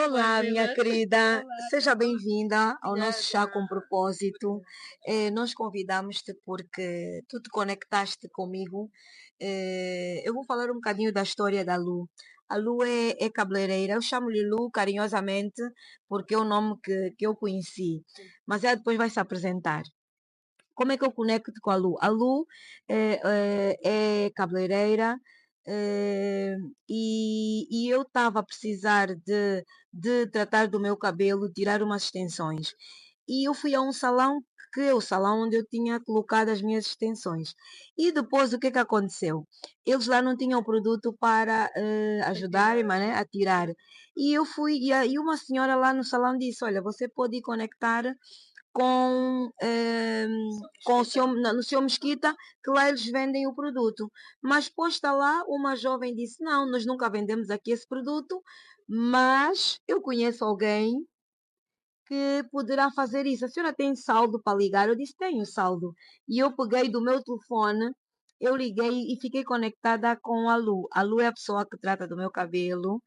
Olá, minha Bem-vinda. querida, Olá, seja bem-vinda ao nosso chá obrigada. com propósito. Nós convidamos-te porque tu te conectaste comigo. Eu vou falar um bocadinho da história da Lu. A Lu é cabeleireira, eu chamo-lhe Lu carinhosamente porque é o nome que eu conheci, mas ela depois vai se apresentar. Como é que eu conecto com a Lu? A Lu é cabeleireira, eh, e eu estava a precisar de tratar do meu cabelo, tirar umas extensões. E eu fui a um salão que é o salão onde eu tinha colocado as minhas extensões. E depois o que é que aconteceu? Eles lá não tinham produto para ajudarem-me, Atirar. né, a tirar. E eu fui, e uma senhora lá no salão disse: Olha, você pode ir conectar com, com o Mesquita. no seu Mesquita, que lá eles vendem o produto. Mas posta lá, uma jovem disse: Não, nós nunca vendemos aqui esse produto, mas eu conheço alguém que poderá fazer isso. A senhora tem saldo para ligar? Eu disse: Tenho saldo. E eu peguei do meu telefone, eu liguei e fiquei conectada com a Lu. A Lu é a pessoa que trata do meu cabelo.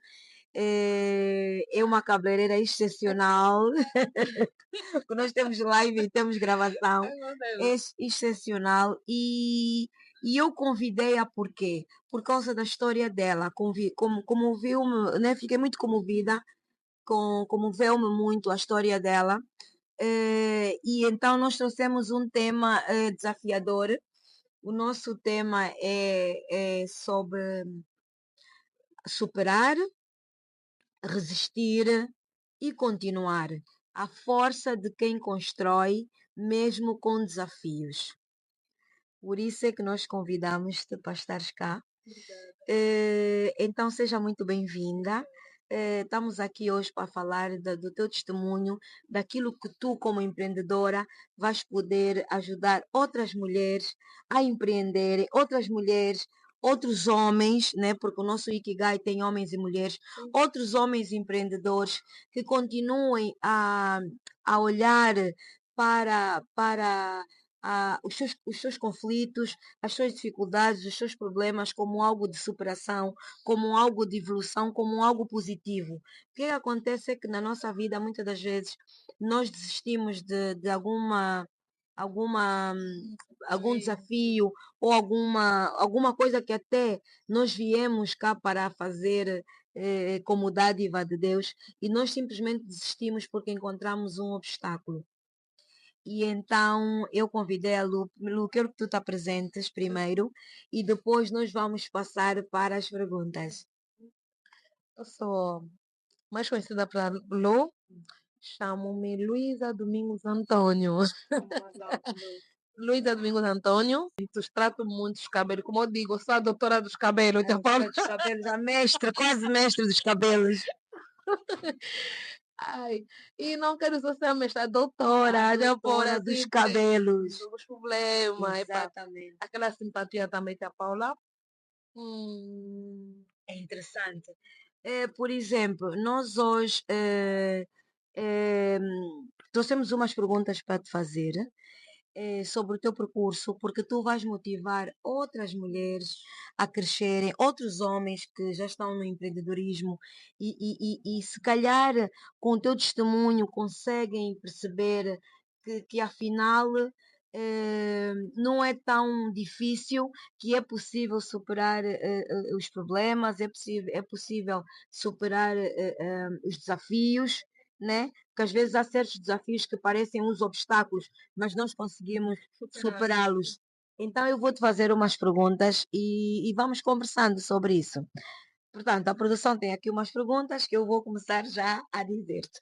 É uma cabeleireira excepcional. Porque nós temos live e temos gravação, Ai, meu Deus. é excepcional e eu convidei-a por quê? Por causa da história dela, comoveu-me, né? Fiquei muito comovida, comoveu-me muito a história dela, e então nós trouxemos um tema desafiador. O nosso tema é sobre superar, resistir e continuar. A força de quem constrói, mesmo com desafios. Por isso é que nós convidamos-te para estares cá. Obrigada. Então, seja muito bem-vinda. Estamos aqui hoje para falar do teu testemunho, daquilo que tu, como empreendedora, vais poder ajudar outras mulheres a empreenderem, outras mulheres, outros homens, né? Porque o nosso Ikigai tem homens e mulheres, Sim. outros homens empreendedores que continuem a olhar para os seus conflitos, as suas dificuldades, os seus problemas como algo de superação, como algo de evolução, como algo positivo. O que acontece é que na nossa vida, muitas das vezes, nós desistimos de alguma, algum Sim. desafio ou alguma coisa que até nós viemos cá para fazer como dádiva de Deus e nós simplesmente desistimos porque encontramos um obstáculo. E então eu convidei a Lu. Lu, quero que tu te apresentes primeiro e depois nós vamos passar para as perguntas. Eu sou mais conhecida para Lu. Chamo-me Luísa Domingos Antônio. Luísa Domingos Antônio. E tu trato muito os cabelos. Como eu digo, eu sou a doutora dos cabelos. É a Te falo. doutora dos cabelos, a mestra, quase mestre dos cabelos. Ai, e não quero só ser a mestra, a A doutora, já por doutora dos assim, por cabelos. os problemas, epa, Exatamente. aquela simpatia também, tia Paula. É interessante. Por exemplo, nós hoje eh, trouxemos umas perguntas para te fazer. Sobre o teu percurso, porque tu vais motivar outras mulheres a crescerem, outros homens que já estão no empreendedorismo e se calhar com o teu testemunho conseguem perceber que afinal não é tão difícil, que é possível superar os problemas, é possível superar os desafios, né? Porque às vezes há certos desafios que parecem uns obstáculos, mas nós conseguimos Superar. superá-los. Então, eu vou te fazer umas perguntas e vamos conversando sobre isso. Portanto, a produção tem aqui umas perguntas que eu vou começar já a dizer-te.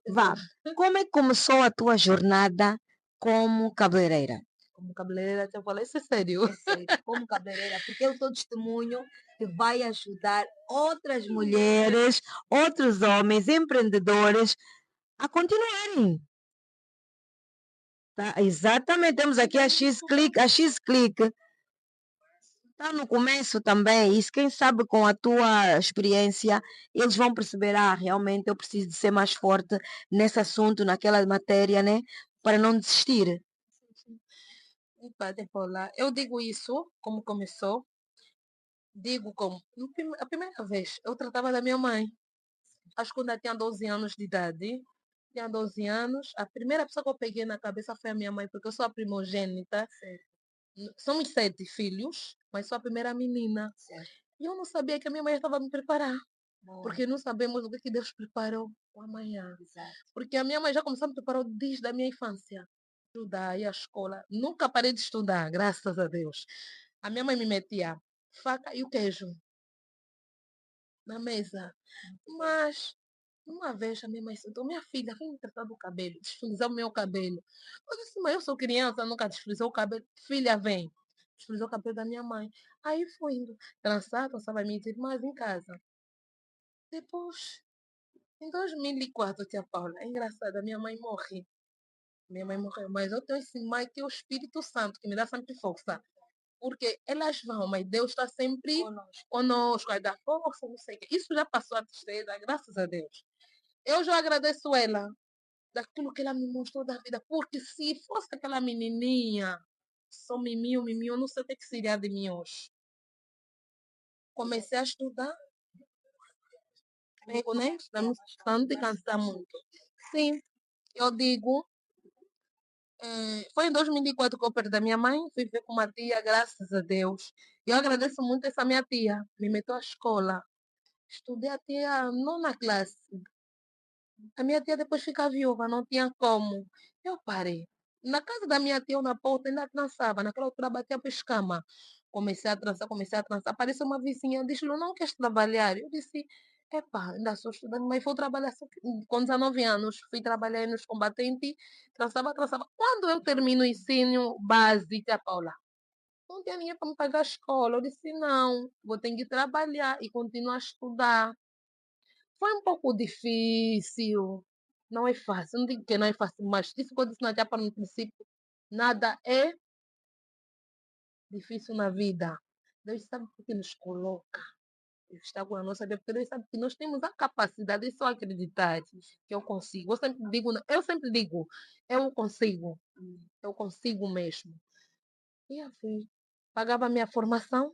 Vá, como é que começou a tua jornada como cabeleireira? Como cabeleireira, eu falei, isso é sério. É sério, como cabeleireira, porque é o teu testemunho que vai ajudar outras mulheres, outros homens, empreendedores a continuarem. Tá? Exatamente, temos aqui a X-Click está no começo também, isso quem sabe com a tua experiência, eles vão perceber, realmente eu preciso de ser mais forte nesse assunto, naquela matéria, né? Para não desistir. Epa, tia Paula, eu digo isso, como começou, digo como, a primeira vez, eu tratava da minha mãe. acho que quando eu tinha 12 anos de idade, tinha 12 anos, a primeira pessoa que eu peguei na cabeça foi a minha mãe, porque eu sou a primogênita. Certo, Somos 7 filhos, mas sou a primeira menina. certo. E eu não sabia que a minha mãe estava a me preparar, Boa, porque não sabemos o que que Deus preparou para amanhã. exato. Porque a minha mãe já começou a me preparar desde a minha infância. Estudar, ir à escola. Nunca parei de estudar, graças a Deus. A minha mãe me metia faca e o queijo na mesa. Muito bem. Mas, uma vez a minha mãe sentou, minha filha, vem me tratar do cabelo, desfrizar o meu cabelo. Eu disse, mãe, eu sou criança, nunca desfrizou o cabelo. Filha, vem. Desfrizou o cabelo da minha mãe. Aí foi indo. Trançar, trançava minhas irmãs em casa. Depois, em 2004, tia Paula, é engraçado, a minha mãe morre. Minha mãe morreu, mas eu tenho esse mãe que é o Espírito Santo, que me dá sempre força. Porque elas vão, mas Deus está sempre Conosco. conosco, vai dar força, não sei o quê. Isso já passou a tristeza, graças a Deus. Eu já agradeço ela daquilo que ela me mostrou da vida, porque se fosse aquela menininha, só miminho, miminho, eu não sei o que que seria de mim hoje. Comecei a estudar, pego, né? Estudando bastante e cansar muito. Sim, eu digo, foi em 2004 que eu perdi a minha mãe, fui ver com uma tia, graças a Deus. Eu agradeço muito essa minha tia, me meteu à escola. Estudei até a nona classe. A minha tia depois fica viúva, não tinha como. Eu parei. Na casa da minha tia, eu na porta, ainda trançava. Naquela altura, batia para escama. Comecei a trançar, comecei a trançar. Apareceu uma vizinha, disse, não queres trabalhar? Eu disse, epá, ainda sou estudante, mas vou trabalhar com 19 anos. Fui trabalhar nos combatentes, trançava, trançava. Quando eu termino o ensino base, tia Paula, não tinha ninguém para me pagar a escola. Eu disse, não, vou ter que trabalhar e continuar a estudar. Foi um pouco difícil, não é fácil, não digo que não é fácil, mas isso que eu disse na Japa no princípio, nada é difícil na vida. Deus sabe por que nos coloca. Deus está com a nossa vida, porque Deus sabe que nós temos a capacidade de só acreditar que eu consigo. Eu sempre digo, eu consigo mesmo. E assim, pagava a minha formação,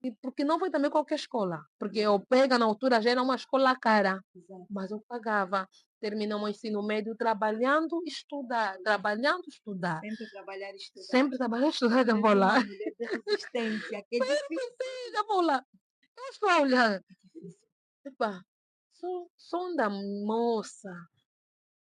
e porque não foi também qualquer escola, porque eu pega na altura já era uma escola cara, Exato. mas eu pagava. Terminamos o ensino médio trabalhando, estudar, trabalhando, estudar. Sempre trabalhar e estudar. Sempre trabalhando, estudar, eu Tu vou és lá. uma mulher de resistência, que é difícil. Eu vou lá. Eu estou a olhar. É difícil. Epa, sou da moça.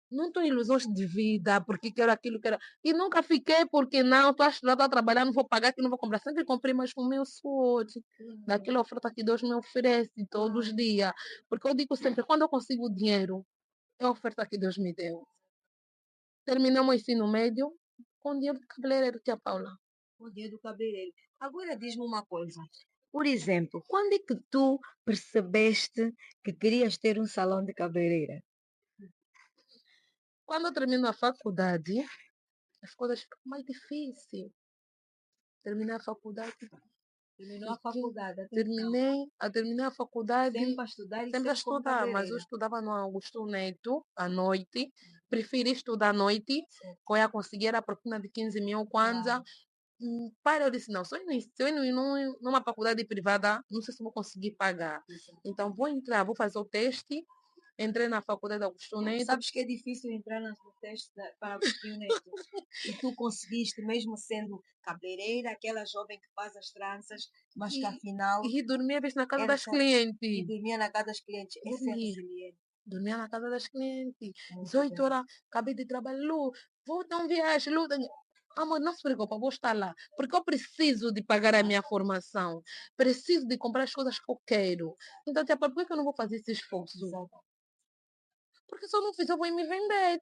Não tenho ilusões de vida, porque quero aquilo, quero. E nunca fiquei, porque não, estou a estudar, estou a trabalhar, não vou pagar, que não vou comprar. Sempre comprei, mas com o meu suor, Claro, daquela oferta que Deus me oferece todos os claro. dias. Porque eu digo sempre, quando eu consigo dinheiro, é a oferta que Deus me deu. Terminamos o ensino médio com dinheiro de cabeleireiro, tia Paula. O dia do cabeleireiro. Agora diz-me uma coisa. Por exemplo, quando é que tu percebeste que querias ter um salão de cabeleireira? Quando eu termino a faculdade, as coisas ficam mais difíceis. Terminei a faculdade, Terminou a fiquei, faculdade, atenção. terminei a faculdade, Sempre a estudar e sempre a sempre como estudar, mas eu cabeleireira. estudava no Augusto Neto à noite. Preferi estudar à noite, Certo. que eu ia conseguir a propina de 15 mil kwanza. Claro, Para, eu disse, não, se eu ir numa faculdade privada, não sei se vou conseguir pagar. exato. Então, vou entrar, vou fazer o teste. Entrei na faculdade Augusto Neto. Sabes que é difícil entrar no teste para Agostinho Neto. E tu conseguiste, mesmo sendo cabeleireira, aquela jovem que faz as tranças, mas que E, afinal e dormia às vezes na casa era das essa, e clientes. dormia na casa dos clientes. Essa é a Dormia. resiliência. Dormia na casa das clientes. Muito 18 bem. horas, acabei de trabalhar. Lu, vou dar um viagem, Lu. Amor, não se preocupa, vou estar lá. Porque eu preciso de pagar a minha formação. Preciso de comprar as coisas que eu quero. Então, tia, por que eu não vou fazer esse esforço? Exato, Porque se eu não fizer, eu vou me vender.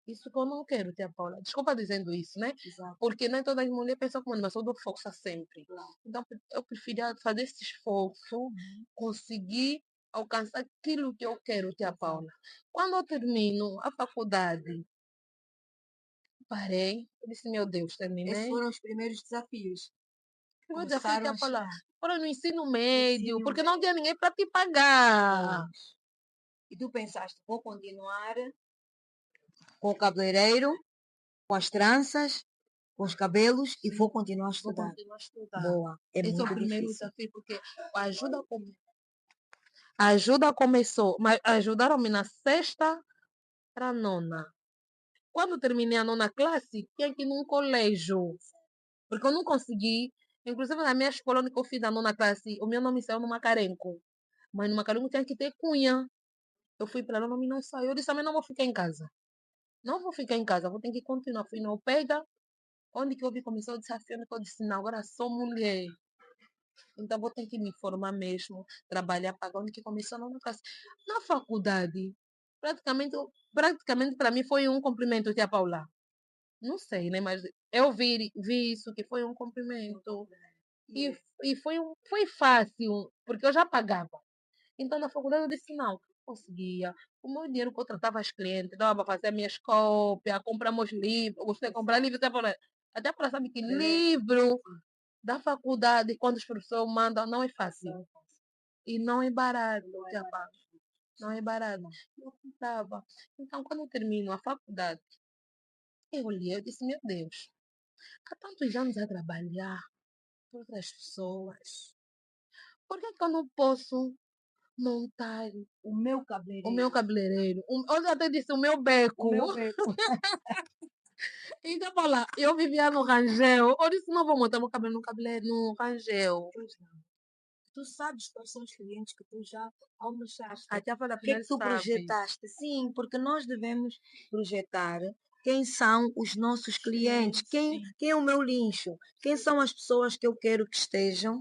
Isso que eu não quero, tia Paula. Desculpa dizendo isso, né? exato. Porque nem todas as mulheres pensam como eu, mas eu dou força sempre. Claro. Então, eu preferia fazer esse esforço, Uhum. conseguir alcançar aquilo que eu quero, tia Exato. Paula. Quando eu termino a faculdade, parei, eu disse, meu Deus, Esses terminei. foram os primeiros desafios. O meu desafio, Começaram tia a Paula, chegar fora no ensino no médio, ensino porque não médio. tinha ninguém para te pagar. Pois. E tu pensaste, vou continuar com o cabeleireiro, com as tranças, com os cabelos e vou Sim, continuar a vou estudar. continuar a estudar. Boa, é Esse é o muito primeiro difícil. desafio, porque a ajuda com A ajuda começou, mas ajudaram-me na sexta para a nona. Quando terminei a nona classe, tinha que ir num colégio, porque eu não consegui. Inclusive, na minha escola, onde eu fiz a nona classe, o meu nome saiu no Macarenco. Mas no Macarenco tinha que ter cunha. Eu fui para lá, o nome não saiu. Eu disse, também não vou ficar em casa. Não vou ficar em casa, vou ter que continuar. Fui no Pega, onde que eu vi começou o desafio, onde que eu disse, não, agora sou mulher. Então vou ter que me formar mesmo, trabalhar, pagar onde que começou a nona classe. Na faculdade, praticamente para mim foi um cumprimento, tia Paula. Não sei, né? Mas eu vi isso, que foi um cumprimento. E foi fácil, porque eu já pagava. Então, na faculdade, eu disse: não, conseguia. O meu dinheiro que eu tratava as clientes, dava para fazer minhas cópias, compramos livros. Eu gostei de comprar livro, até para sabe que livro da faculdade, quando os professores mandam, não é fácil. E não é barato, tia Paula. Não é barato. Eu comprava. Então, quando eu termino a faculdade, eu olhei, eu disse: meu Deus, há tantos anos a trabalhar para outras pessoas. Por que eu não posso montar o meu cabeleireiro? Eu até disse o meu O beco. meu beco. Então, lá, eu vivia no Rangel. Eu disse, não vou montar meu cabelo no Rangel. Pois não. Tu sabes quais são os clientes que tu já almoçaste. A tia Paula O que é que primeiro tu sabe. projetaste? Sim, porque nós devemos projetar quem são os nossos clientes, quem é o meu lincho, quem são as pessoas que eu quero que estejam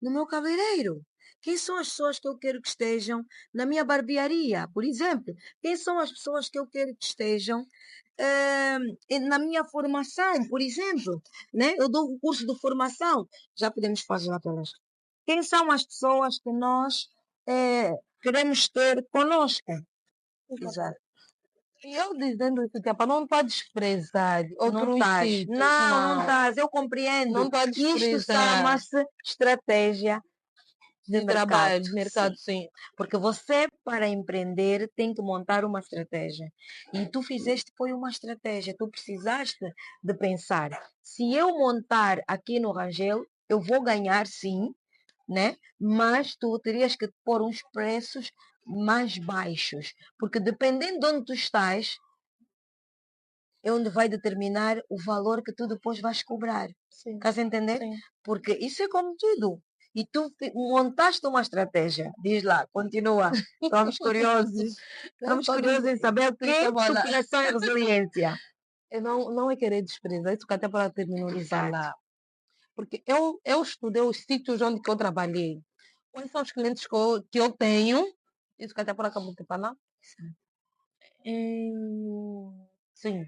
no meu cabeleireiro. Quem são as pessoas que eu quero que estejam na minha barbearia, por exemplo? Quem são as pessoas que eu quero que estejam na minha formação, por exemplo? Né? Eu dou um curso de formação, já podemos fazer lá pelas. Quem são as pessoas que nós queremos ter conosco? Exato. E eu dizendo isso, tia Paula, não está a desprezar Não outros estás. sítios. Não Não estás, eu não compreendo. está a Isto desprezar chama-se estratégia de de mercado. trabalho, de mercado, sim. Porque você, para empreender, tem que montar uma estratégia. E tu fizeste foi uma estratégia. Tu precisaste de pensar: se eu montar aqui no Rangel, eu vou ganhar sim, né? Mas tu terias que pôr uns preços mais baixos. Porque dependendo de onde tu estás, é onde vai determinar o valor que tu depois vais cobrar. Sim, Estás a entender? sim. Porque isso é como tudo. E tu montaste uma estratégia. Diz lá, continua. Estamos curiosos. Não Estamos estou curiosos em saber o sim, que tia é Paula. superação e resiliência. Não é querer desprezar, isso que até para terminar de Exato. falar. Porque eu estudei os sítios onde que eu trabalhei. Quais são os clientes que eu tenho? Isso que até por acabou de falar. Sim.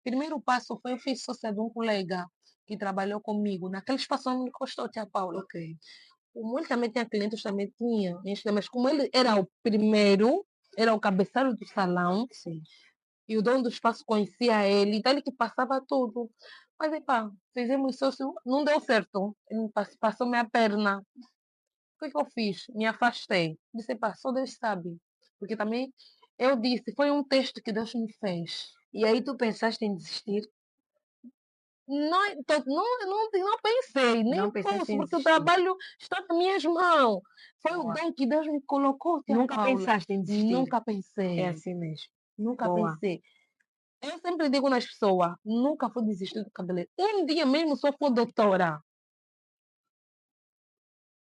Primeiro passo foi eu fiz sócia de um colega que trabalhou comigo naquele espaço onde encostou, tia Paula. Ok. Como ele também tinha clientes, também tinha. Mas como ele era o primeiro, era o cabeçalho do salão, Sim. e o dono do espaço conhecia ele, então ele que passava tudo. Mas, epá, fizemos sócio, não deu certo. Ele passou minha perna. O que eu fiz? Me afastei. Disse, epá, só Deus sabe. Porque também, eu disse, foi um teste que Deus me fez. E aí tu pensaste em desistir? Não, então, não pensei, nem Não pensaste posso, em porque o desistir? trabalho está nas minhas mãos. Foi o Boa. dom que Deus me colocou, tia Nunca Paula. pensaste em desistir? Nunca É pensei, assim mesmo. nunca Boa. pensei. Eu sempre digo nas pessoas, nunca vou desistir do cabeleireiro. Um dia mesmo, se eu for doutora,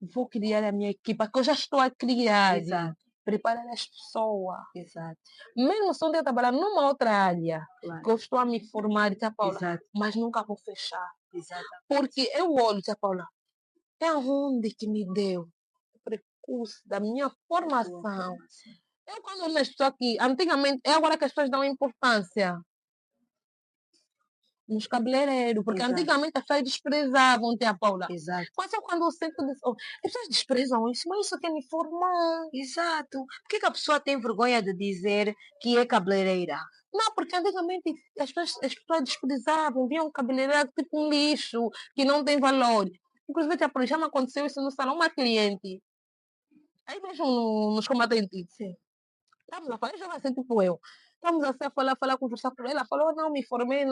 vou criar a minha equipa, que eu já estou a criar. Exato. Preparar as pessoas. Exato. Mesmo se um dia eu trabalhar numa outra área, Claro. que eu estou a me formar, tia Paula, Exato. mas nunca vou fechar. Exato. Porque eu olho, tia Paula, é onde que me deu o precurso da minha formação. Eu quando olho as pessoas aqui, antigamente, é agora que as pessoas dão importância nos cabeleireiros, porque Exato. antigamente as pessoas desprezavam, tia Paula. Exato. Mas eu quando eu sinto, as pessoas desprezam isso, mas isso que me formou. Exato. Por que a pessoa tem vergonha de dizer que é cabeleireira? Não, porque antigamente as pessoas desprezavam, viam o cabeleireiro tipo um lixo, que não tem valor. Inclusive, tia Paula, já me aconteceu isso no salão, uma cliente. Aí mesmo nos combatentes. Sim. Estamos a falar, já vai ser tipo eu. Estamos assim a falar, conversar com ela. Ela falou, não, me formei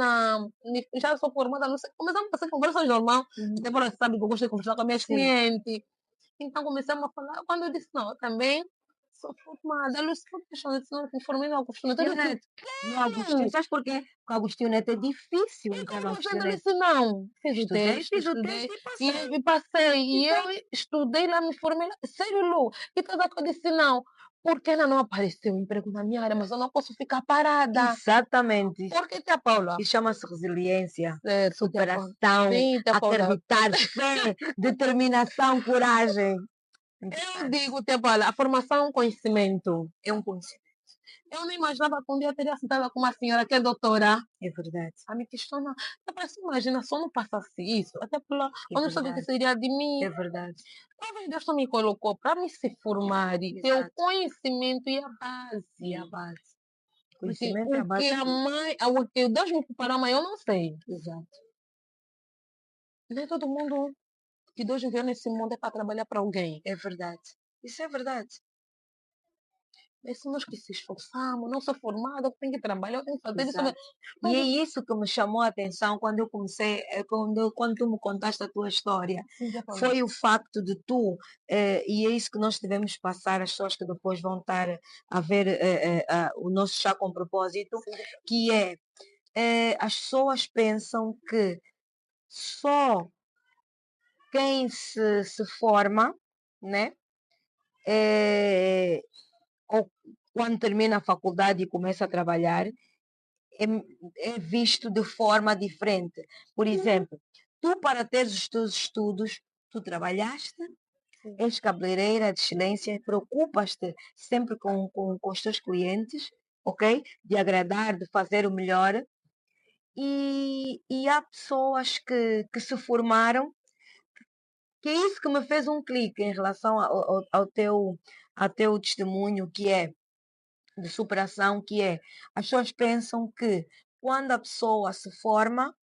já sou formada, não sei. Começamos a fazer conversas normal. Até para sabe que eu gosto de conversar com as minhas Sim. clientes. Então começamos a falar, quando eu disse, não, eu também sou formada, ela disse, eu disse, não, me formei no Agostinho Neto. E Eu o disse, Neto? No Agostinho. Sabes porquê? Porque o Agostinho Neto é difícil e entrar como no você Agostinho entra Neto. nesse não? Fiz o teste e passei. E passei, e eu Então, estudei lá, me formei lá, sério, Lu, e toda que eu disse, não, porque ainda não apareceu um emprego na minha área, mas eu não posso ficar parada. exatamente. Porque, tia Paula, Isso chama-se resiliência, certo, tia Paula, superação, sim, tia Paula, acreditar, fé, determinação, coragem. eu Importante. digo, tia Paula, a formação é um conhecimento. É um conselho. Eu não imaginava que um dia eu teria sentado com uma senhora que é doutora, É verdade. a me questionar. Você imagina, se eu não passasse isso, até pela, É eu não sei o que verdade. seria de É mim. verdade. Talvez Deus só me colocou para me se formar e ter o Exato. conhecimento e a E a base. base. Porque Conhecimento é a o que base de a tudo. mãe, o que Deus me preparou, amanhã eu não sei. Exato. Nem todo mundo que Deus enviou nesse mundo é para trabalhar para alguém. É verdade. Isso é verdade. É só nós que se esforçamos, não sou formada, eu tenho que trabalhar, eu tenho que fazer isso. Exato. E Mas é isso, isso que me chamou a atenção quando eu comecei, quando tu me contaste a tua história. sim, já falou. Foi o facto de tu, e é isso que nós devemos passar, as pessoas que depois vão estar a ver o nosso chá com propósito, Sim, que é, as pessoas pensam que só quem se forma, né, eh, ou quando termina a faculdade e começa a trabalhar, é visto de forma diferente. Por exemplo, tu para teres os teus estudos, tu trabalhaste, sim. és cabeleireira de excelência, preocupas-te sempre com os teus clientes, ok? De agradar, de fazer o melhor. E há pessoas que se formaram, que é isso que me fez um clique em relação ao teu testemunho, que é de superação, que é as pessoas pensam que quando a pessoa se forma,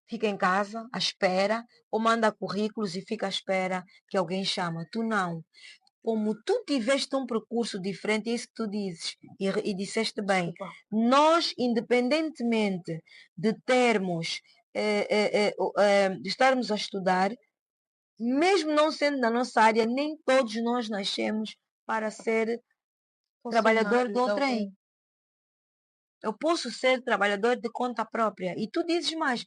fica em casa, à espera, ou manda currículos e fica à espera que alguém chama. Tu não. Como tu tiveste um percurso diferente, é isso que tu dizes, e disseste bem, Desculpa. nós, independentemente de termos, de estarmos a estudar, mesmo não sendo da nossa área, nem todos nós nascemos para ser trabalhador Funcionário do de trem. alguém. Eu posso ser trabalhador de conta própria. E tu dizes mais.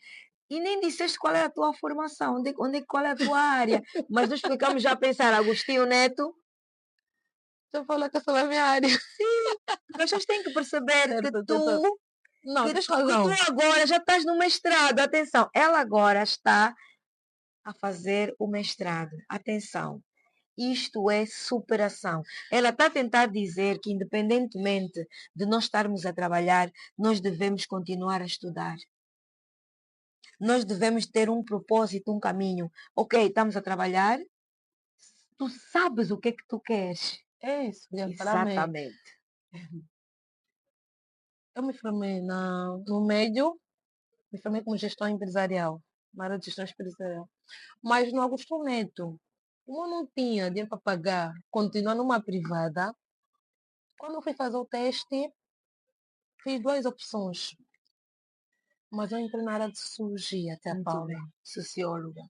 E nem disseste qual é a tua formação, qual é a tua área. Mas nós ficamos já a pensar, Agostinho Neto. Deixa eu falar que essa é a minha área. As pessoas têm que perceber que Certo, certo. tu, Não, que, tens que tu razão. agora já estás no mestrado. Atenção, ela agora está a fazer o mestrado. Atenção. Isto é superação. Ela está a tentar dizer que, independentemente de nós estarmos a trabalhar, nós devemos continuar a estudar. Nós devemos ter um propósito, um caminho. Ok, estamos a trabalhar, tu sabes o que é que tu queres. É isso, Guilherme, para mim. Exatamente. Eu me formei no médio, me formei como gestão empresarial, na área de gestão empresarial. Mas no Augusto Neto, como eu não tinha dinheiro para pagar, continuar numa privada, quando eu fui fazer o teste, fiz duas opções. Mas eu entrei na área de sociologia, até a Muito Paula. bem. Socióloga.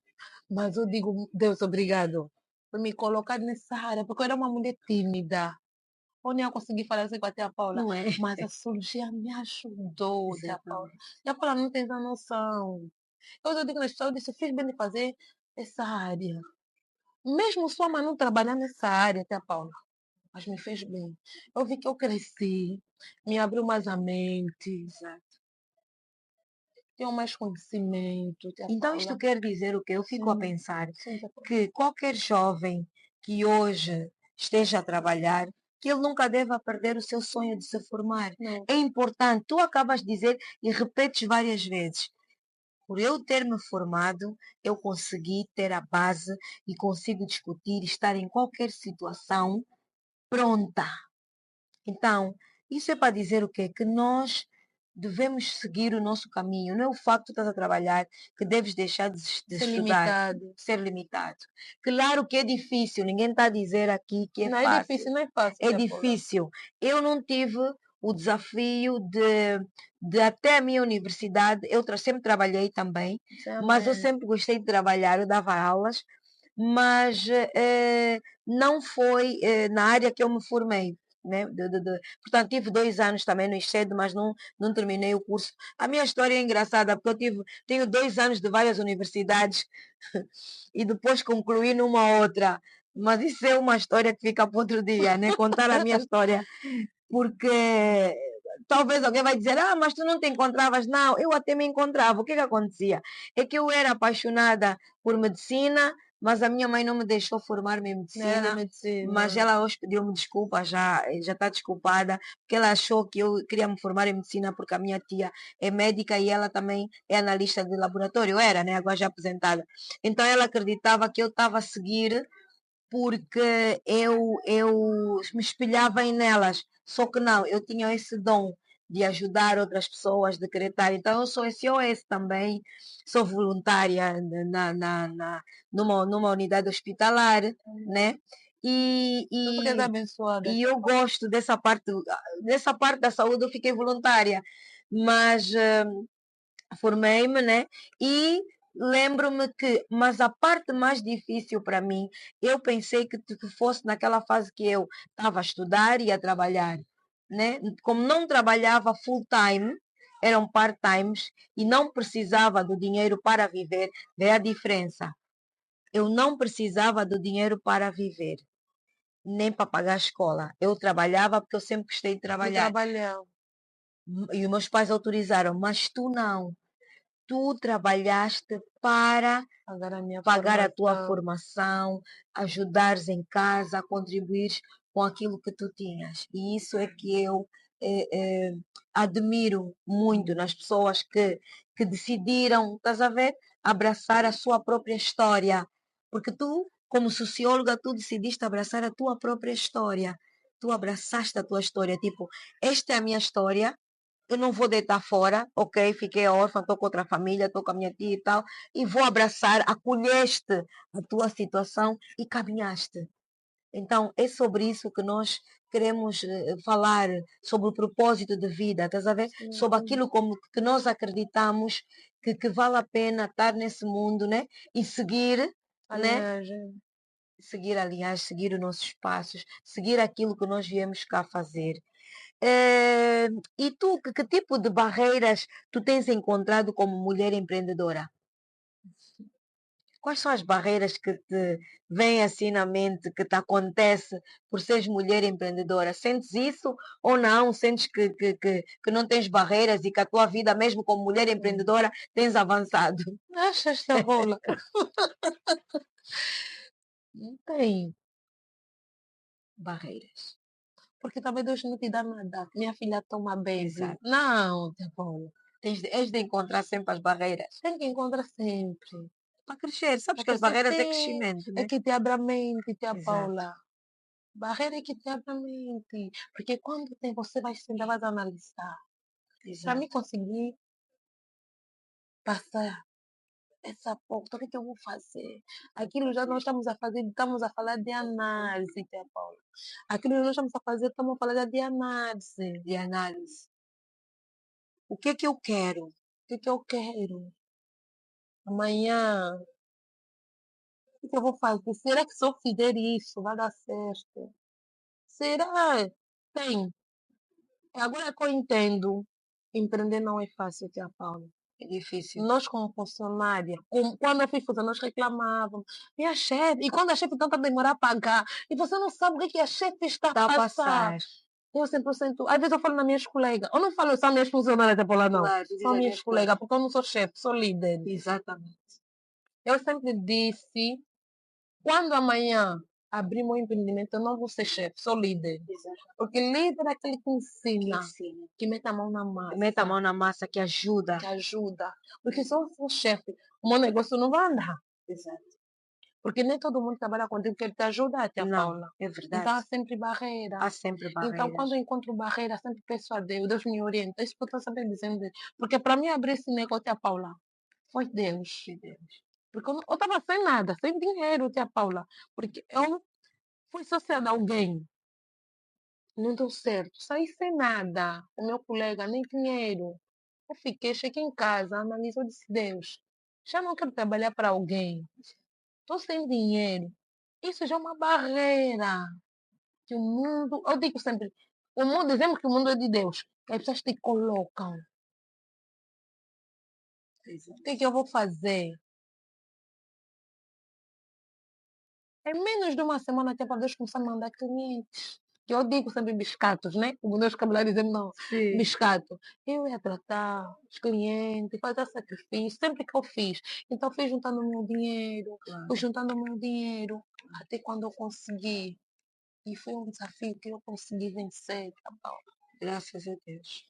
Mas eu digo, Deus, obrigado por me colocar nessa área, porque eu era uma mulher tímida. Eu nem ia conseguir falar assim com a tia Paula. Não é? Mas a cirurgia me ajudou, tia Paula. Exatamente. Tia Paula não tem essa noção. Eu digo nas pessoas, eu disse, eu fiz bem de fazer essa área. Mesmo sua mãe não trabalhar nessa área, tia Paula, mas me fez bem. Eu vi que eu cresci, me abriu mais a mente, Exato. tenho mais conhecimento, tia Então isto Paula. quer dizer o quê? Eu fico a Sim, pensar sim, tia Paula. que qualquer jovem que hoje esteja a trabalhar, que ele nunca deva perder o seu sonho de se formar. Não, É importante. Tu acabas de dizer e repetes várias vezes. Por eu ter me formado, eu consegui ter a base e consigo discutir, estar em qualquer situação pronta. Então, isso é para dizer o quê? Que nós devemos seguir o nosso caminho. Não é o facto de estás a trabalhar que deves deixar de ser estudar, limitado. ser limitado. Claro que é difícil, ninguém está a dizer aqui que é Não é fácil. difícil, não é fácil, É tia Paula. difícil. Eu não tive o desafio de até a minha universidade, eu sempre trabalhei também, mas eu Também. sempre gostei de trabalhar, eu dava aulas, mas não foi na área que eu me formei. Né? Portanto, tive 2 anos também no ISCED, mas não terminei o curso. A minha história é engraçada, porque tenho 2 anos de várias universidades e depois concluí numa outra. Mas isso é uma história que fica para outro dia, né? Contar a minha história, porque talvez alguém vai dizer, mas tu não te encontravas. Não, eu até me encontrava. O que acontecia? É que eu era apaixonada por medicina, mas a minha mãe não me deixou formar-me em Não era de medicina. Mas medicina. ela hoje pediu-me desculpa, já está desculpada, porque ela achou que eu queria me formar em medicina porque a minha tia é médica e ela também é analista de laboratório, era, né? Agora já aposentada. Então ela acreditava que eu estava a seguir porque eu me espelhava em nelas. Só que não, eu tinha esse dom de ajudar outras pessoas, de querer estar. Então eu sou SOS também, sou voluntária numa unidade hospitalar, né? E, Tu porque és e, abençoada. e eu gosto dessa parte da saúde, eu fiquei voluntária. Mas formei-me, né? E lembro-me que, mas a parte mais difícil para mim, eu pensei que fosse naquela fase que eu estava a estudar e a trabalhar, né? Como não trabalhava full time, eram part-times e não precisava do dinheiro para viver, vê a diferença. Eu não precisava do dinheiro para viver, nem para pagar a escola. Eu trabalhava porque eu sempre gostei de De trabalhar. trabalhar. E os meus pais autorizaram, mas tu não. Tu trabalhaste para Pagar a minha pagar a tua formação. formação, ajudares em casa, contribuires com aquilo que tu tinhas. E isso é que eu eh, eh, admiro muito nas pessoas que decidiram, estás a ver, abraçar a sua própria história. Porque tu, como socióloga, tu decidiste abraçar a tua própria história. Tu abraçaste a tua história. Tipo, esta é a minha história, eu não vou deitar fora, ok? Fiquei órfã, estou com outra família, estou com a minha tia e tal, e vou abraçar, acolheste a tua situação e caminhaste. Então, é sobre isso que nós queremos falar, sobre o propósito de vida, estás a ver? Sobre Sim. aquilo como que nós acreditamos que vale a pena estar nesse mundo, né? E seguir, né? Aliás, Seguir, aliás, seguir os nossos passos, seguir aquilo que nós viemos cá fazer. E tu, que tipo de barreiras tu tens encontrado como mulher empreendedora? Quais são as barreiras que te vêm assim na mente, que te acontece por seres mulher empreendedora? Sentes isso ou não? Sentes que não tens barreiras e que a tua vida, mesmo como mulher empreendedora, tens avançado? acha esta bola? Não tem. Barreiras. Porque também Deus não te dá nada. Minha filha toma baby. Exato. Não, tia Paula. És de encontrar sempre as barreiras Tem que encontrar sempre. para crescer. Sabes Para que as crescer, barreiras é sim. crescimento, É né? que te abre a mente, tia Exato, Paula. Barreira é que te abre a mente. Porque quando tem, você vai sentar, vai analisar. Para mim exato. conseguir passar essa porta, o que eu vou fazer? Aquilo já nós estamos a fazer, estamos a falar de análise, tia Paula. Aquilo que nós estamos a fazer, estamos a falar de análise. De análise. O que é que eu quero? O que eu quero? Amanhã, o que eu vou fazer? Será que se eu fizer isso, vai dar certo? Será? Tem. Agora que eu entendo, empreender não é fácil, tia Paula. É difícil. Nós, como funcionária, quando eu fui fazer, nós reclamávamos. Minha chefe, e quando a chefe tenta demorar a pagar, e você não sabe o que, que a chefe está a Está a passar. passar. Eu 100%. Às vezes eu falo nas minhas colegas. Eu não falo só minhas funcionárias por lá, não. Claro, tu diz São as minhas minhas colegas. colegas, porque eu não sou chefe, sou líder. Exatamente. Eu sempre disse, quando amanhã abrir meu empreendimento, eu não vou ser chefe, sou líder. Exato. Porque líder é aquele que Que ensina, ensina. que mete a mão na Que mete a massa, mão na massa, que ajuda. que ajuda. Porque se eu for chefe, o meu negócio não vai andar. Exato. Porque nem todo mundo trabalha contigo que ele te ajuda, tia Não, Paula. é Então verdade. há sempre barreira. Há sempre Então, barreiras. quando eu encontro barreira, sempre peço a Deus, Deus me orienta. Isso que eu estou sempre dizendo. Porque para mim abrir esse negócio, tia Paula, foi Deus. De Deus. Porque eu estava sem nada, sem dinheiro, tia Paula. Porque eu fui associada a alguém. Não deu certo. Saí sem nada. O meu colega, nem dinheiro. Eu fiquei, cheguei em casa, analisou e disse, Deus, já não quero trabalhar para alguém. estou sem dinheiro. Isso já é uma barreira que o mundo, eu digo sempre, o mundo, dizemos que o mundo é de Deus, que as pessoas te colocam. O que é que eu vou fazer? Em menos de uma semana até para Deus começar a mandar clientes. Que eu digo sempre biscatos, né? Como meus cabeleireiros dizem, não, Sim. biscato. Eu ia tratar os clientes, fazer sacrifício, sempre que eu fiz. Então fui juntando o meu dinheiro, Claro. fui juntando o meu dinheiro, até quando eu consegui. E foi um desafio que eu consegui vencer, tá bom? Graças a Deus.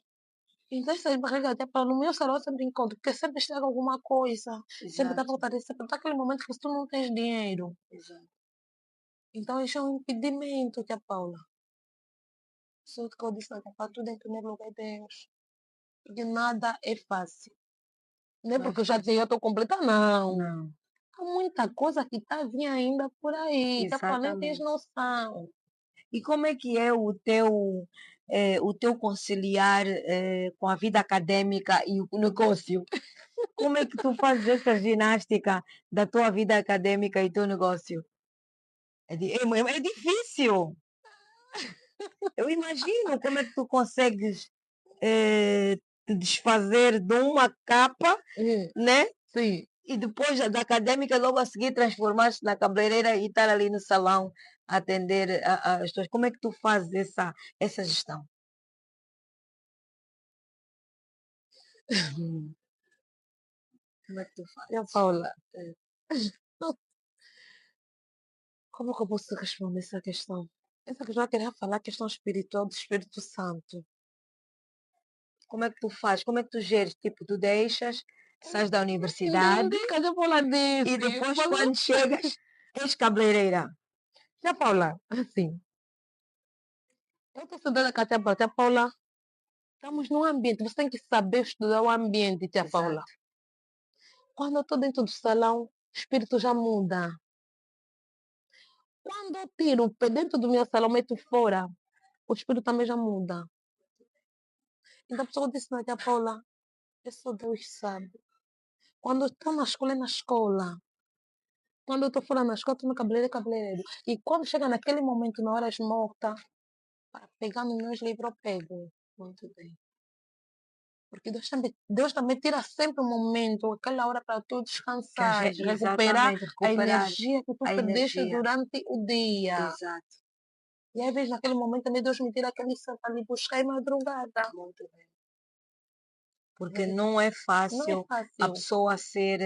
Então essas barreiras até para no meu salão eu sempre encontro, porque sempre estraga alguma coisa. Sempre dá Exato. vontade, sempre dá aquele momento que tu não tens dinheiro. Exato. Então isso é um impedimento, tia Paula. Só que eu disse, não, para tudo em primeiro lugar é Deus. Porque nada é fácil. Não é Não é porque eu já fácil. tenho, eu estou completa, não. Não. Há muita coisa que está vindo ainda por aí. Tia Paula, nem tens Exatamente. noção. E como é que é o teu conciliar com a vida acadêmica e o negócio? Como é que tu fazes essa ginástica da tua vida acadêmica e teu negócio? É difícil. Eu imagino como é que tu consegues te desfazer de uma capa, né? Sim. E depois da acadêmica, logo a seguir, transformar-se na cabeleireira e estar ali no salão a atender as pessoas. Como é que tu fazes essa gestão? Como é que tu Tia fazes? Paula, como que eu posso responder essa questão? Essa questão eu queria falar a questão espiritual do Espírito Santo. Como é que tu fazes? Como é que tu geres? Tipo, tu deixas, sais da universidade Ninguém quer falar disso. e depois, quando chegas, és cabeleireira. Tia Paula, assim, eu estou estudando com a tia Paula. Tia Paula, estamos num ambiente, você tem que saber estudar o ambiente, tia Paula. Exato. Quando eu estou dentro do salão, o espírito já muda. Quando eu tiro o pé dentro do meu salão, meto fora, o espírito também já muda. Então a pessoa disse, não, tia Paula, isso Deus sabe. Quando eu estou na escola, é na escola. Quando eu estou fora na escola, estou no cabeleireiro, é cabeleireiro. E quando chega naquele momento, na hora morta, para pegar nos meus livros, eu pego. Muito bem. Porque Deus também tira sempre um momento, aquela hora para tu descansar, recuperar Exatamente, a recuperar energia que tu a perdeste energia. durante o dia. Exato. E às vezes naquele momento também Deus me tira aquele santo ali buscar em madrugada. Muito bem. Porque não é Não é fácil a fácil. pessoa ser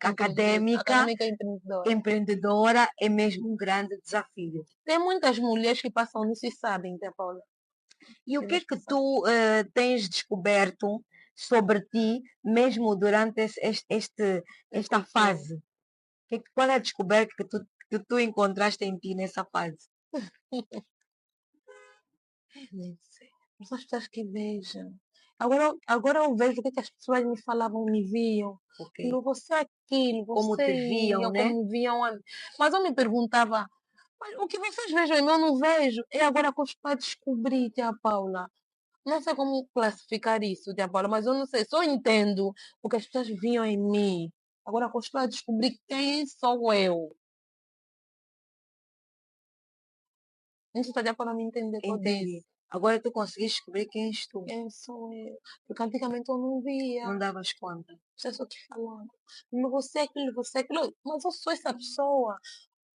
acadêmica, Acadêmica empreendedora. empreendedora, é mesmo um grande desafio. Tem muitas mulheres que passam nisso e sabem, Tia Paula. E o que é que tu tens descoberto sobre ti, mesmo durante esta fase? Qual é a descoberta que tu encontraste em ti nessa fase? Nem sei. Mas as pessoas que vejam. Agora eu vejo o que as pessoas me falavam, me viam. Ok. Não, você é aquilo, Como você te é viam, eu, né? como me viam antes. Mas eu me perguntava, mas o que vocês vejam em mim, eu não vejo. É agora que eu estou a descobrir, tia Paula. Não sei como classificar isso, tia Paula, mas eu não sei. Só entendo o que as pessoas viam em mim. Agora que eu estou a descobrir quem sou eu. Não sei se a tia Paula me entender o que eu Entendi. disse. Agora tu conseguiste descobrir quem és tu. Quem sou eu? Porque antigamente eu não via. Não davas conta. Já estou te falando. Mas você é aquilo. Mas eu sou essa pessoa.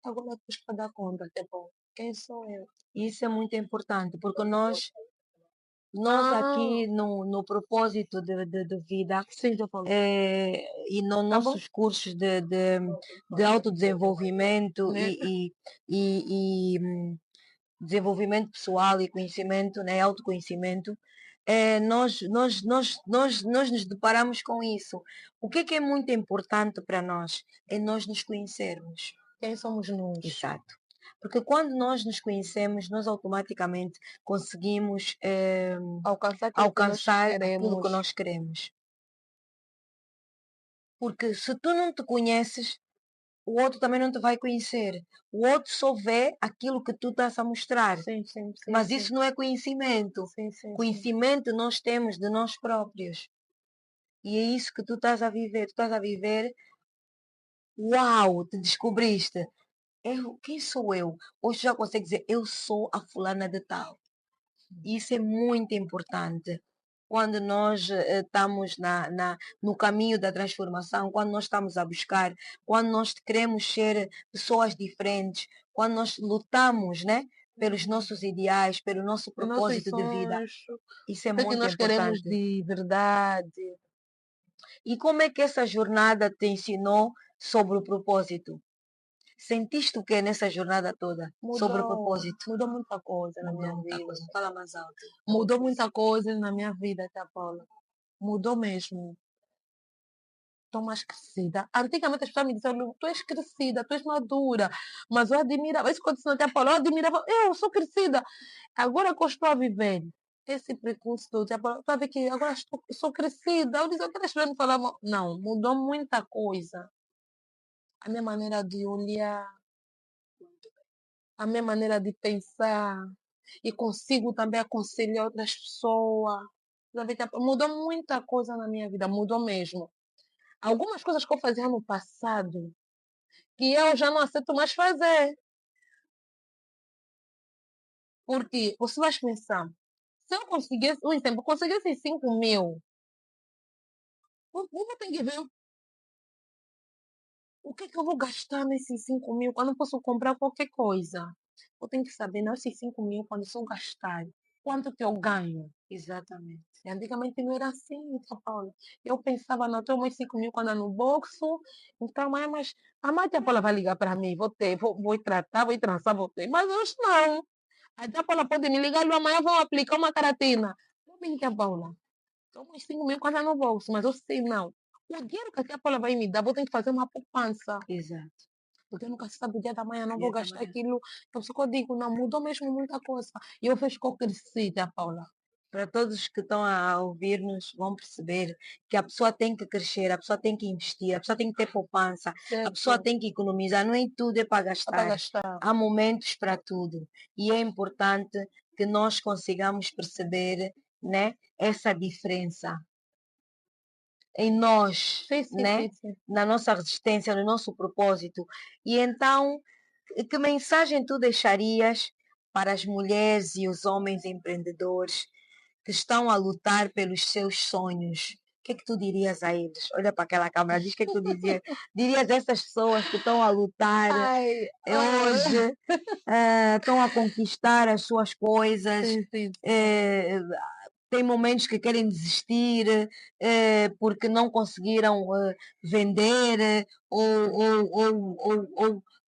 Agora depois para dar conta, tipo, quem sou eu? E isso é muito importante, porque nós Ah, aqui no propósito de vida sim, já falou. e nos Tá bom? nossos cursos de autodesenvolvimento Né? e desenvolvimento pessoal e conhecimento, né, autoconhecimento, nós nos deparamos com isso. O que é muito importante para nós? É nós nos conhecermos. Quem somos nós? Exato. Porque quando nós nos conhecemos, nós automaticamente conseguimos Alcançar aquilo que nós alcançar aquilo que queremos. nós queremos. Porque se tu não te conheces, o outro também não te vai conhecer. O outro só vê aquilo que tu estás a mostrar. Sim, sim, sim, Mas sim. isso não é conhecimento. Sim, sim, sim. Conhecimento nós temos de nós próprios. E é isso que tu estás a viver. Tu estás a viver Uau, te descobriste. Quem sou eu? Hoje já consegue dizer, eu sou a fulana de tal. Isso é muito importante. Quando nós estamos no caminho da transformação, quando nós estamos a buscar, quando nós queremos ser pessoas diferentes, quando nós lutamos, né, pelos nossos ideais, pelo nosso Os nossos propósito de vida, sonhos, isso é o que é que muito nós queremos importante. de verdade. E como é que essa jornada te ensinou sobre o propósito? Sentiste o que nessa jornada toda sobre o propósito? Mudou muita coisa na Mudou minha muita vida. coisa. Fala mais alto. Mudou muita coisa na minha vida, tá, Paula? Mudou mesmo. Estou mais crescida. Antigamente as pessoas me diziam, "Lu, tu és crescida, tu és madura." Mas eu admirava, isso quando eu até Paula, eu admirava, eu sou crescida. Agora que eu estou a viver esse percurso do dia, estou a ver que agora sou crescida. Eu disse, aquelas pessoas me falavam, não, mudou muita coisa. A minha maneira de olhar, a minha maneira de pensar, e consigo também aconselhar outras pessoas. Mudou muita coisa na minha vida, mudou mesmo. Algumas coisas que eu fazia no passado, que eu já não aceito mais fazer. Porque você vai pensar, se eu conseguisse, um exemplo, conseguisse 5 mil, eu vou ter que ver o que é que eu vou gastar nesses 5 mil, quando eu posso comprar qualquer coisa. Eu tenho que saber, não, esses 5 mil, quando eu gastar, quanto que eu ganho. Exatamente. E antigamente não era assim, São Paulo. Eu pensava, não, tenho meus 5 mil quando é no bolso, então, mas a mãe tia Paula vai ligar para mim, vou ter, vou tratar, vou trançar, vou ter. Mas hoje não. A tia Paula pode me ligar, amanhã vou aplicar uma caratina. Não, bem, tia Paula, tenho meus 5 mil quando é no bolso, mas eu sei, não. O dinheiro que a tia Paula vai me dar, vou ter que fazer uma poupança. Exato. Porque eu nunca se sabe o dia da manhã, não vou Dia da gastar manhã. aquilo. Por isso que eu digo, não, mudou mesmo muita coisa. E eu vejo que eu cresci, tia Paula. Para todos que estão a ouvir-nos, vão perceber que a pessoa tem que crescer, a pessoa tem que investir, a pessoa tem que ter poupança, a pessoa Certo? tem que economizar, não é tudo é para Dá para gastar. gastar. Há momentos para tudo. E é importante que nós consigamos perceber, né, essa diferença em nós, Sim, sim, né, sim, sim. na nossa resistência, no nosso propósito. E então, que mensagem tu deixarias para as mulheres e os homens empreendedores que estão a lutar pelos seus sonhos? O que é que tu dirias a eles? Olha para aquela câmera, diz o que é que tu dirias a essas pessoas que estão a lutar Ai, hoje, estão a conquistar as suas coisas, sim, sim. eh, tem momentos que querem desistir porque não conseguiram vender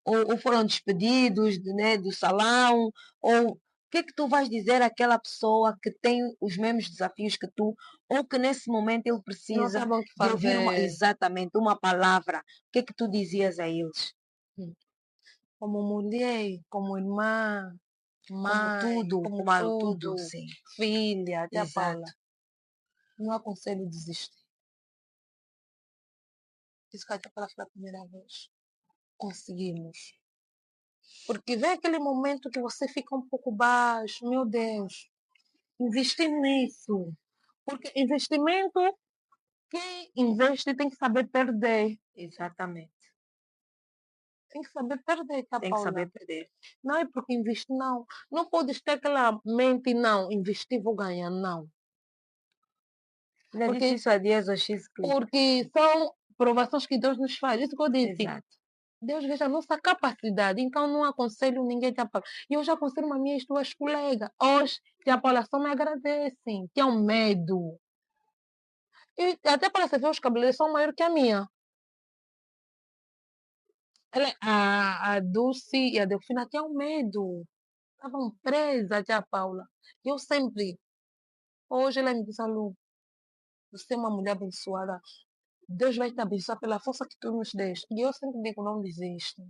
ou foram despedidos né, do salão, ou o que é que tu vais dizer àquela pessoa que tem os mesmos desafios que tu, ou que nesse momento ele Não precisa sabem o que de ouvir fazer. exatamente uma palavra? O que é que tu dizias a eles? Como mulher, como irmã, mãe, como Como tudo, tudo, sim. filha, tia Exato. Paula. Não aconselho desistir. Isso que a tia Paula foi a primeira vez. Conseguimos. Porque vem aquele momento que você fica um pouco baixo. Meu Deus, investir nisso. Porque investimento, quem investe tem que saber perder. Exatamente. Tem que saber perder, tá, Tem que Paula? saber perder. Não é porque investir, não. Não podes ter aquela mente, não, investir vou ganhar, não. Já disse Porque, isso há dias ao X Clip. porque são provações que Deus nos faz. Isso que eu disse. Exato. Deus veja a nossa capacidade. Então, não aconselho ninguém, tia Paula. E eu já aconselho as minhas duas colegas. Hoje, tia Paula, só me agradecem. Que é um medo. E até para você ver, os cabelos são maiores que a minha. A Dulce e a Delfina tinham medo. Estavam presas, tia Paula. Eu sempre. Hoje ela me disse, Lu, você é uma mulher abençoada. Deus vai te abençoar pela força que tu nos deste. E eu sempre digo, não desista.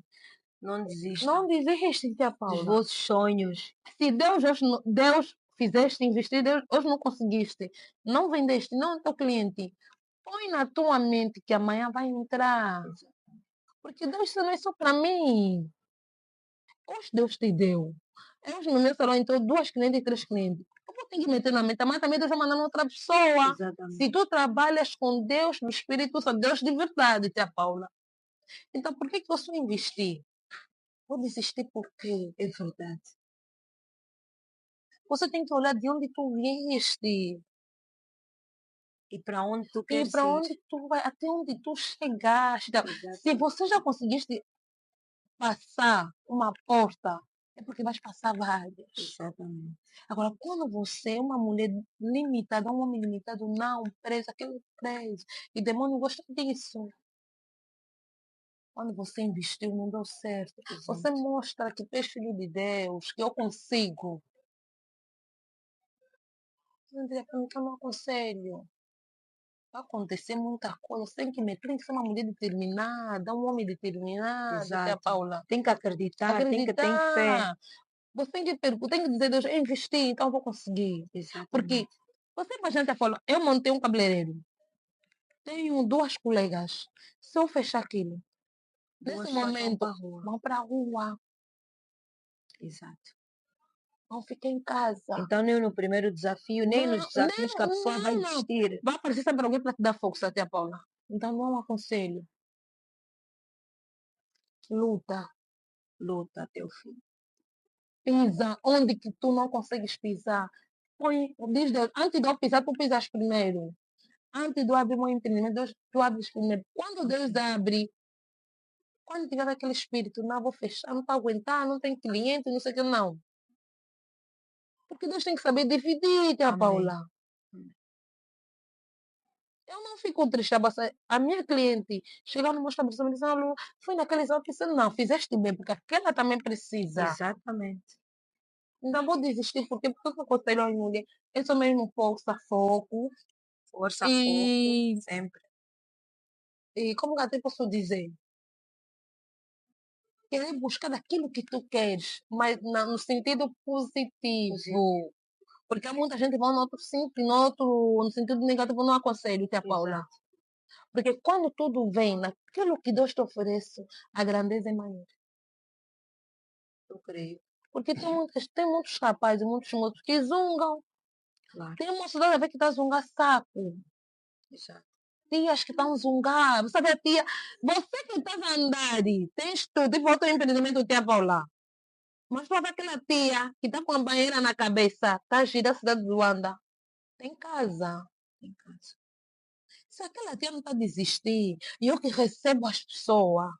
Não desistam Não desiste, tia dos Paula. vossos sonhos. Se Deus fizeste investir, Deus, hoje não conseguiste. Não vendeste, não é teu cliente. Põe na tua mente que amanhã vai entrar. Porque Deus não é só para mim. Hoje Deus te deu. Hoje no meu salão entrou 2 clientes, 3 clientes. Eu vou ter que meter na mente, mas também Deus vai mandando outra pessoa. Se Exatamente. tu trabalhas com Deus, no Espírito Santo, Deus de verdade, tia Paula. Então, por que que eu só investi? Vou desistir por quê? É verdade. Você tem que olhar de onde tu vieste E para onde tu e queres para ir. onde tu vai, até onde tu chegaste. Então, se Exatamente. você já conseguiste passar uma porta, é porque vais passar várias. Exatamente. Agora, quando você é uma mulher limitada, um homem limitado, não, preso, aquele preso, e o demônio gosta disso. Quando você investiu, não deu certo. Você Exato. mostra que tu és filho de Deus, que eu consigo. Eu não aconselho. Vai acontecer muita coisa. Você tem que ser uma mulher determinada, um homem determinado, tia Exato. Paula. Tem que acreditar, tem que ter fé. Acreditar. Você tem que dizer, Deus, eu investi, então eu vou conseguir. Porque Exatamente. você imagina, tia Paula, eu montei um cabeleireiro. Tenho duas colegas. Se eu fechar aquilo, nesse Duas pessoas vão momento, para a rua. vão para a rua, Exato. vão ficar em casa. Então, nem no primeiro desafio, nem nos Não, desafios que a pessoa vai não. desistir. Vai aparecer sempre alguém para te dar força, tia Paula. Então não aconselho. Luta. Luta até o fim. Pisa onde que tu não consegues pisar. Diz Deus, antes de eu pisar, tu pisas primeiro. Antes de eu abrir meu empreendimento, tu abres primeiro. Quando Deus abre, quando tiver aquele espírito, não vou fechar, não estou a aguentar, não tem cliente, não sei o que, não. Porque Deus tem que saber dividir, tia Amém. Paula. Eu não fico triste. A minha cliente chega no meu estabelecimento e diz, "Alô, foi naqueles outros, não, fizeste bem, porque aquela também precisa. Exatamente. Não vou desistir, porque eu aconselho às mulheres, é só mesmo força, foco, Força, foco, e, sempre. e como que até posso dizer? Querer buscar aquilo que tu queres, mas no sentido Positivo. positivo. Porque há muita gente que vai no outro sentido, no sentido negativo, não aconselho, tia Paula. Exato. Porque quando tudo vem naquilo que Deus te oferece, a grandeza é maior. Eu creio. Porque tem muitos rapazes, muitos moços que zungam. Claro. Tem moço toda vez que está a zungar saco. Exato. Tias que estão a zungar. Você vê, tia, você que está a andar, tens tudo, tipo outro empreendimento, tia Paula. Mas para aquela tia que está com a banheira na cabeça, está a girar a cidade de Luanda, tem casa. Em casa. Se aquela tia não está a desistir, e eu que recebo as pessoas,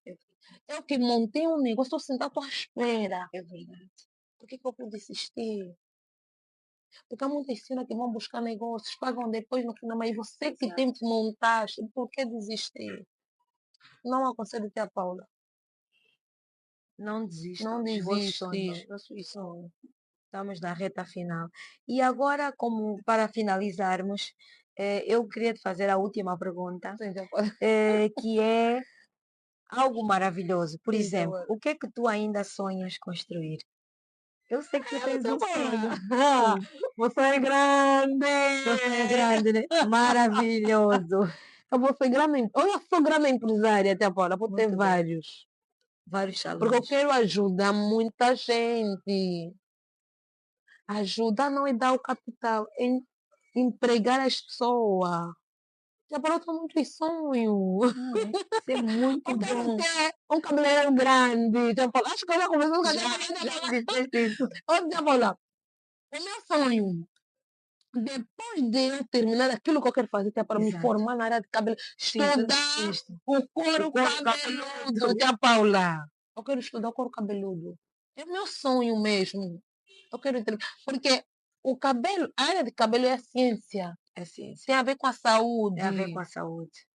eu que montei um negócio, estou sentada à tua espera. É verdade. Por que eu vou desistir? Porque há muitas senhoras que vão buscar negócios, pagam depois no final, mas você que tem Exato. que montar, por que desistir? Não aconselho a Paula. Não desistam Não dos vossos desistes sonhos. da sua sonho. Estamos na reta final. E agora, como para finalizarmos, eu queria te fazer a última pergunta, Sim, tia Paula. que é algo maravilhoso. Por Sim, tia exemplo, Paula. o que é que tu ainda sonhas construir? Eu sei que tu tens Tia um Paula. sonho. Sim, Você é grande! teu sonho é grande, né? Maravilhoso. Eu vou ser grande. Eu sou grande empresária, tia Paula, vou ter Muito bem. vários. Vários Porque eu salões. quero ajudar muita gente. Ajudar não é dar o capital, é empregar as pessoas. Já parou com muitos sonhos. Não é? Isso é muito Eu quero bom. ter um cabeleireiro grande. Já falou, acho que eu já conversou com a Já, tia Paula. já me disseste isso. Ô, tia Paula, o meu sonho, depois de eu terminar aquilo que eu quero fazer, que é para me Exato. formar na área de cabelo, Sim, tu estudar disseste. o O couro couro cabeludo, cabeludo. tia Paula. Eu quero estudar o couro cabeludo. É meu sonho mesmo. Eu quero ter... Porque o cabelo, a área de cabelo é a ciência. É ciência. Tem a ver com a Tem a ver com saúde. a saúde.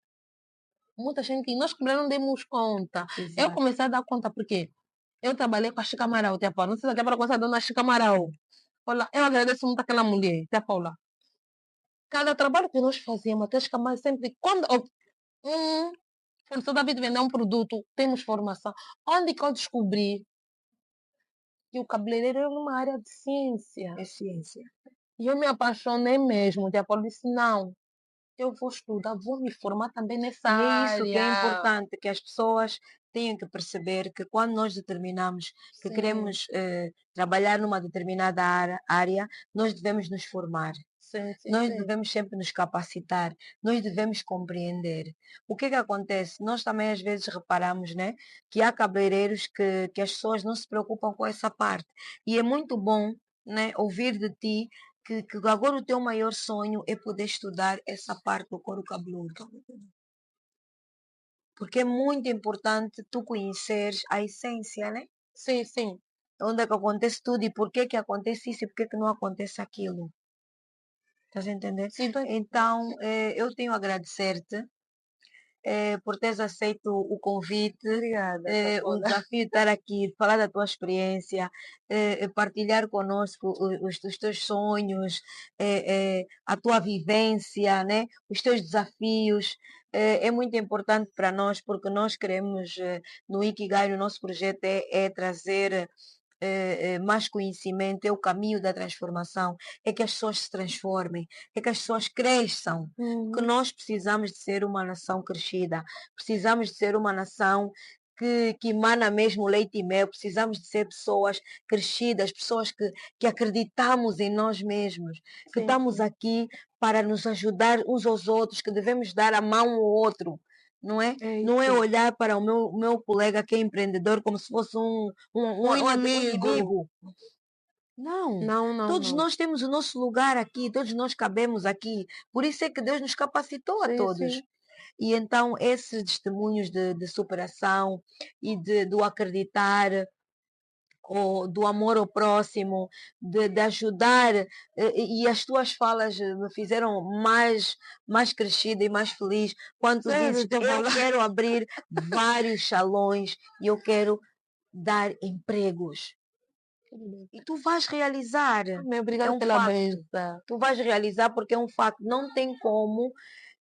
Muita gente, nós também não demos conta. Eu Exato. comecei a dar conta porque eu trabalhei com a Chica Amaral, tia Paula. Não sei se até para começar a dona Chica Amaral. Olha, eu agradeço muito aquela mulher, tia Paula. Cada trabalho que nós fazíamos, até escamar sempre, quando um fornecedor da vida vender um produto, temos formação. Onde que eu descobri que o cabeleireiro é uma área de ciência? É ciência. E eu me apaixonei mesmo. Tia Paula disse, não, eu vou estudar, vou me formar também nessa E é isso que é área. importante, que as pessoas tenham que perceber que quando nós determinamos que Sim, queremos trabalhar numa determinada área, nós devemos nos formar. Sim, sim, Nós sim. devemos sempre nos capacitar, nós devemos compreender. O que é que acontece? Nós também às vezes reparamos, né, que há cabeleireiros que as pessoas não se preocupam com essa parte. E é muito bom, né, ouvir de ti que agora o teu maior sonho é poder estudar essa parte do couro cabeludo. Porque é muito importante tu conheceres a essência, né? Sim, sim. Onde é que acontece tudo e por que que acontece isso e por que que não acontece aquilo. Estás a entender? Sim, tô... Então, eu tenho a agradecer-te por teres aceito o convite, Obrigada, o Papola. desafio de estar aqui, de falar da tua experiência, partilhar conosco os teus sonhos, a tua vivência, né? Os teus desafios. É muito importante para nós porque nós queremos, no Ikigai, o nosso projeto é trazer mais conhecimento, é o caminho da transformação, é que as pessoas se transformem, é que as pessoas cresçam, que Uhum. nós precisamos de ser uma nação crescida, precisamos de ser uma nação que emana mesmo leite e mel, precisamos de ser pessoas crescidas, pessoas que acreditamos em nós mesmos, que Sim, estamos sim. aqui para nos ajudar uns aos outros, que devemos dar a mão ao outro, não é? É Não é isso. olhar para o meu colega que é empreendedor como se fosse Um um inimigo. inimigo. Não, Não, não, todos não. nós temos o nosso lugar aqui, todos nós cabemos aqui. Por isso é que Deus nos capacitou a Sim, todos. sim. E então esses testemunhos de superação e do acreditar, ou do amor ao próximo, de ajudar, e as tuas falas me fizeram mais crescida e mais feliz quando tu Sério, dizes, tô eu falando. quero abrir vários salões e eu quero dar empregos. E tu vais realizar, Amém, é obrigada um pela facto. benção. Tu vais realizar porque é um facto, não tem como,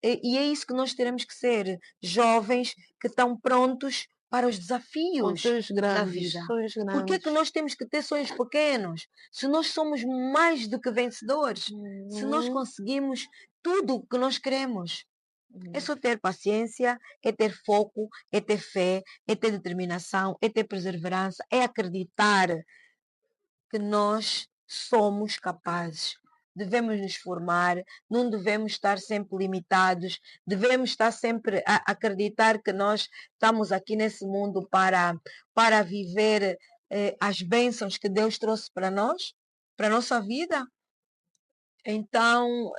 e é isso que nós teremos que ser, jovens que estão prontos para os Com desafios sonhos da grandes, vida. sonhos Por que é que grandes. nós temos que ter sonhos pequenos? Se nós somos mais do que vencedores, se nós Uhum. conseguimos tudo o que nós queremos. É Uhum. só ter paciência, é ter foco, é ter fé, é ter determinação, é ter perseverança, é acreditar que nós somos capazes. Devemos nos formar, não devemos estar sempre limitados, devemos estar sempre a acreditar que nós estamos aqui nesse mundo para viver as bênçãos que Deus trouxe para nós, para a nossa vida. Então,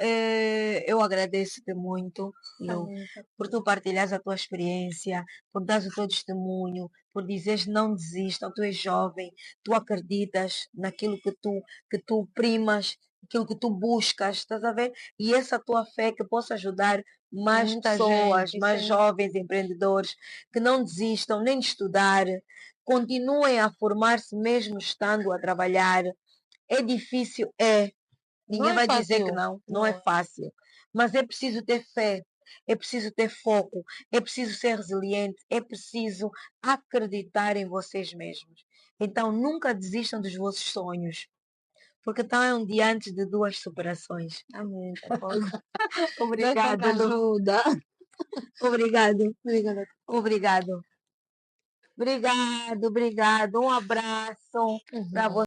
eu agradeço-te muito, Lu, Amém, por tu Papola. partilhares a tua experiência, por dares o teu testemunho, por dizeres não desistam, tu és jovem, tu acreditas naquilo que tu primas, aquilo que tu buscas, estás a ver? E essa tua fé que possa ajudar mais Muita pessoas, gente, mais sim. jovens empreendedores, que não desistam nem de estudar, continuem a formar-se mesmo estando a trabalhar. É difícil, é. Não Ninguém é vai dizer que fácil. não, não é Não. fácil. Mas é preciso ter fé, é preciso ter foco, é preciso ser resiliente, é preciso acreditar em vocês mesmos. Então nunca desistam dos vossos sonhos, porque estão diante de duas superações. Amém, Papola. Deus só te Obrigada, Lu. ajuda. Obrigado. Obrigada. Obrigado. Obrigado, obrigado. Um abraço para Uhum. você.